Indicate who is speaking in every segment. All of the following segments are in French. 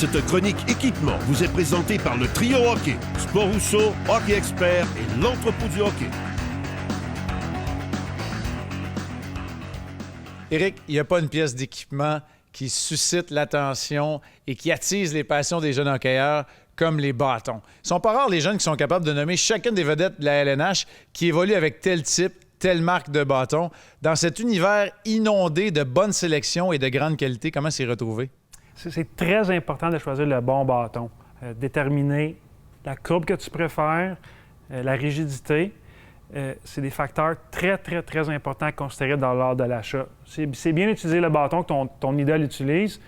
Speaker 1: Cette chronique équipement vous est présentée par le Trio Hockey, Sport Rousseau, Hockey Expert et l'Entrepôt du hockey.
Speaker 2: Éric, il n'y a pas une pièce d'équipement qui suscite l'attention et qui attise les passions des jeunes hockeyeurs comme les bâtons. Ils sont pas rares les jeunes qui sont capables de nommer chacune des vedettes de la LNH qui évolue avec tel type, telle marque de bâton. Dans cet univers inondé de bonnes sélections et de grande qualité, comment s'y retrouver?
Speaker 3: C'est très important de choisir le bon bâton. Déterminer la courbe que tu préfères, la rigidité. C'est des facteurs très, très, très importants à considérer lors de l'achat. C'est bien d'utiliser le bâton que ton idole utilise,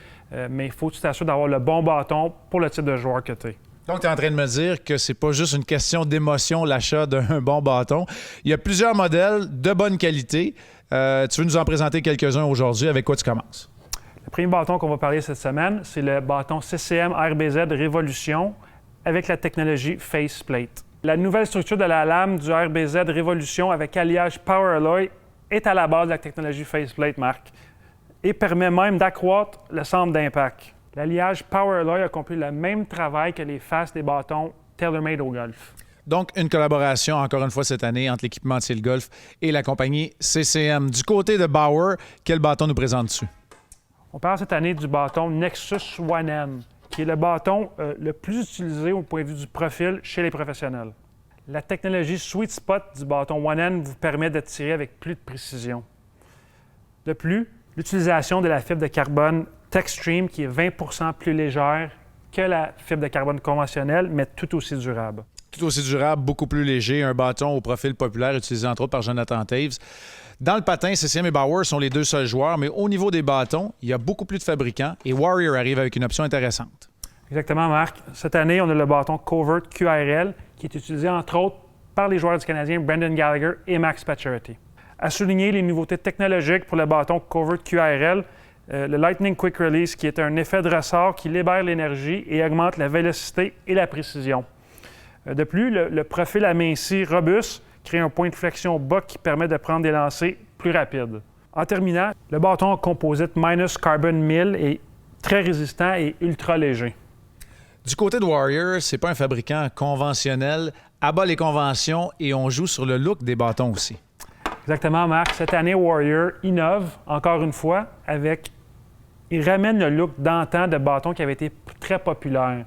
Speaker 3: mais il faut que tu t'assures d'avoir le bon bâton pour le type de joueur que tu es.
Speaker 2: Donc, tu es en train de me dire que c'est pas juste une question d'émotion, l'achat d'un bon bâton. Il y a plusieurs modèles de bonne qualité. Tu veux nous en présenter quelques-uns aujourd'hui. Avec quoi tu commences?
Speaker 3: Le premier bâton qu'on va parler cette semaine, c'est le bâton CCM RBZ Révolution avec la technologie Faceplate. La nouvelle structure de la lame du RBZ Révolution avec alliage Power Alloy est à la base de la technologie Faceplate, Marc, et permet même d'accroître le centre d'impact. L'alliage Power Alloy accomplit le même travail que les faces des bâtons TaylorMade au golf.
Speaker 2: Donc, une collaboration, encore une fois, cette année, entre l'équipementier Le Golf et la compagnie CCM. Du côté de Bauer, quel bâton nous présente-tu?
Speaker 3: On parle cette année du bâton Nexus One N, qui est le bâton le plus utilisé au point de vue du profil chez les professionnels. La technologie Sweet Spot du bâton One N vous permet de tirer avec plus de précision. De plus, l'utilisation de la fibre de carbone Techstream, qui est 20 % plus légère que la fibre de carbone conventionnelle, mais tout aussi durable.
Speaker 2: Tout aussi durable, beaucoup plus léger, un bâton au profil populaire utilisé entre autres par Jonathan Toews. Dans le patin, CCM et Bauer sont les deux seuls joueurs, mais au niveau des bâtons, il y a beaucoup plus de fabricants et Warrior arrive avec une option intéressante.
Speaker 3: Exactement, Marc. Cette année, on a le bâton Covert QRL qui est utilisé entre autres par les joueurs du Canadien Brendan Gallagher et Max Pacioretty. À souligner les nouveautés technologiques pour le bâton Covert QRL, le Lightning Quick Release qui est un effet de ressort qui libère l'énergie et augmente la vélocité et la précision. De plus, le profil aminci robuste crée un point de flexion bas qui permet de prendre des lancers plus rapides. En terminant, le bâton composite Minus Carbon 1000 est très résistant et ultra léger.
Speaker 2: Du côté de Warrior, c'est pas un fabricant conventionnel, abat les conventions et on joue sur le look des bâtons aussi.
Speaker 3: Exactement, Marc. Cette année, Warrior innove, encore une fois, il ramène le look d'antan de bâton qui avait été très populaire.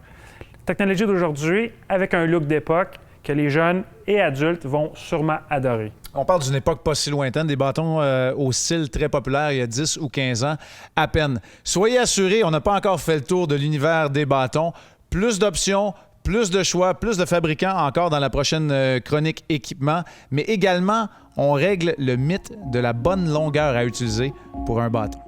Speaker 3: La technologie d'aujourd'hui, avec un look d'époque que les jeunes et adultes vont sûrement adorer.
Speaker 2: On parle d'une époque pas si lointaine, des bâtons au style très populaire il y a 10 ou 15 ans à peine. Soyez assurés, on n'a pas encore fait le tour de l'univers des bâtons. Plus d'options, plus de choix, plus de fabricants encore dans la prochaine chronique équipement, mais également, on règle le mythe de la bonne longueur à utiliser pour un bâton.